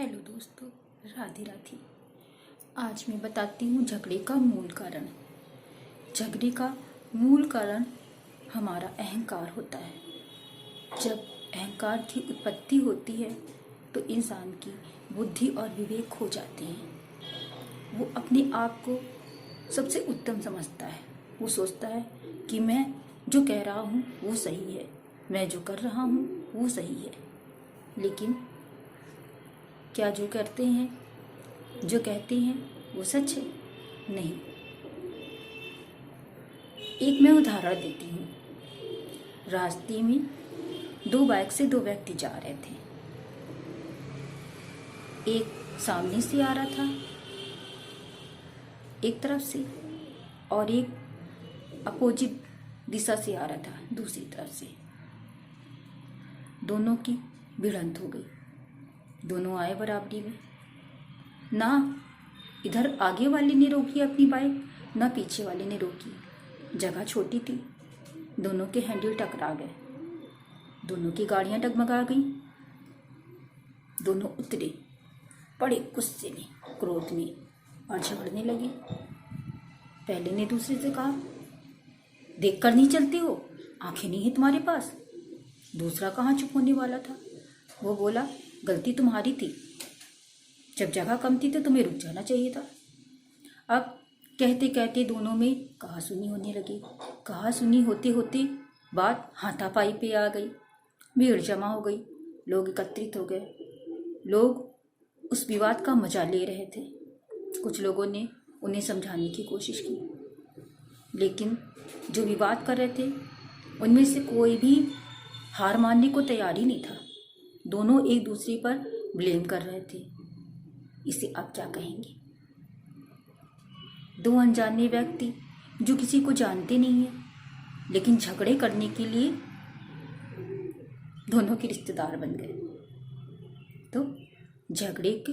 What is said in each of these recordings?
Hello दोस्तों, राधे राधे। आज मैं बताती हूँ झगड़े का मूल कारण। झगड़े का मूल कारण हमारा अहंकार होता है। जब अहंकार की उत्पत्ति होती है तो इंसान की बुद्धि और विवेक खो जाते हैं। वो अपने आप को सबसे उत्तम समझता है। वो सोचता है कि मैं जो कह रहा हूँ वो सही है, मैं जो कर रहा हूँ वो सही है। लेकिन क्या जो कहते हैं वो सच है? नहीं। एक मैं उदाहरण देती हूँ। रास्ते में दो बाइक से दो व्यक्ति जा रहे थे। एक सामने से आ रहा था एक तरफ से, और एक अपोजिट दिशा से आ रहा था दूसरी तरफ से। दोनों की भिड़ंत हो गई। दोनों आए बराबरी में। ना इधर आगे वाले ने रोकी अपनी बाइक, ना पीछे वाले ने रोकी। जगह छोटी थी, दोनों के हैंडल टकरा गए। दोनों की गाड़ियां डगमगा गईं। दोनों उतरे बड़े गुस्से में, क्रोध में, और झगड़ने लगे। पहले ने दूसरे से कहा, देख कर नहीं चलते हो? आंखें नहीं है तुम्हारे पास? दूसरा कहाँ चुप होने वाला था। वो बोला, गलती तुम्हारी थी। जब जगह कम थी तो तुम्हें रुक जाना चाहिए था। अब कहते कहते दोनों में कहासुनी होने लगी। कहासुनी होते होते बात हाथापाई पे आ गई। भीड़ जमा हो गई। लोग एकत्रित हो गए। लोग उस विवाद का मजा ले रहे थे। कुछ लोगों ने उन्हें समझाने की कोशिश की, लेकिन जो विवाद कर रहे थे उनमें से कोई भी हार मानने को तैयार ही नहीं था। दोनों एक दूसरे पर ब्लेम कर रहे थे। इसे आप क्या कहेंगे? दो अनजाने व्यक्ति जो किसी को जानते नहीं है, लेकिन झगड़े करने के लिए दोनों के रिश्तेदार बन गए। तो झगड़े के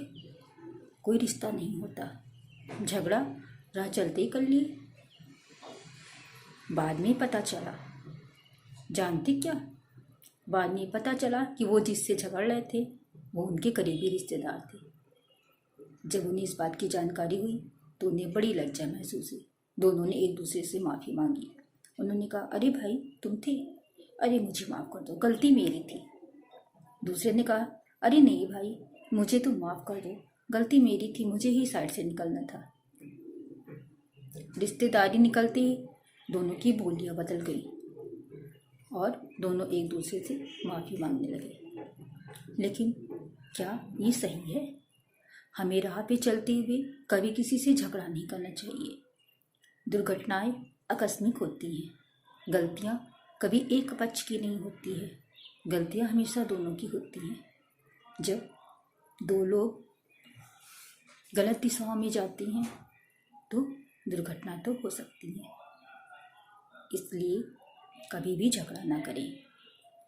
कोई रिश्ता नहीं होता। झगड़ा राह चलते ही कर लिए। बाद में पता चला, जानते क्या? बाद में पता चला कि वो जिससे झगड़ रहे थे वो उनके करीबी रिश्तेदार थे। जब उन्हें इस बात की जानकारी हुई तो उन्हें बड़ी लज्जा महसूस हुई। दोनों ने एक दूसरे से माफ़ी मांगी। उन्होंने कहा, अरे भाई तुम थे? अरे मुझे माफ़ कर दो, गलती मेरी थी। दूसरे ने कहा, अरे नहीं भाई, मुझे तुम माफ़ कर दो, गलती मेरी थी, मुझे ही साइड से निकलना था। रिश्तेदारी निकलते ही दोनों की बोलियां बदल गई और दोनों एक दूसरे से माफ़ी मांगने लगे। लेकिन क्या ये सही है? हमें राह पे चलते हुए कभी किसी से झगड़ा नहीं करना चाहिए। दुर्घटनाएं आकस्मिक होती हैं। गलतियां कभी एक पक्ष की नहीं होती है। गलतियां हमेशा दोनों की होती हैं। जब दो लोग गलत दिशाओं में जाते हैं तो दुर्घटना तो हो सकती है। इसलिए कभी भी झगड़ा ना करें।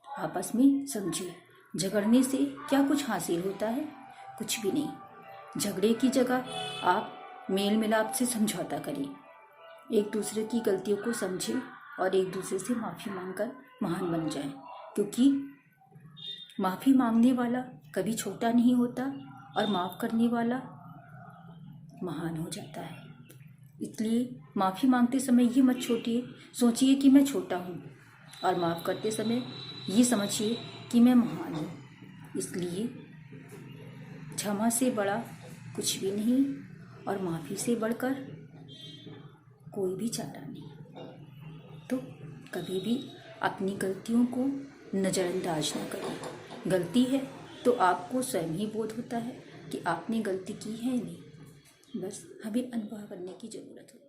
आपस में समझिए। झगड़ने से क्या कुछ हासिल होता है? कुछ भी नहीं। झगड़े की जगह आप मेल मिलाप से समझौता करें। एक दूसरे की गलतियों को समझें और एक दूसरे से माफ़ी मांगकर महान बन जाएं। क्योंकि माफ़ी मांगने वाला कभी छोटा नहीं होता और माफ़ करने वाला महान हो जाता है। इसलिए माफ़ी मांगते समय ये मत सोचिए कि मैं छोटा हूँ, और माफ़ करते समय ये समझिए कि मैं महान हूँ। इसलिए क्षमा से बड़ा कुछ भी नहीं, और माफ़ी से बढ़कर कोई भी चारा नहीं। तो कभी भी अपनी गलतियों को नज़रअंदाज ना करें। गलती है तो आपको स्वयं ही बोध होता है कि आपने गलती की है। नहीं, बस हमें अनुभव करने की ज़रूरत होती है।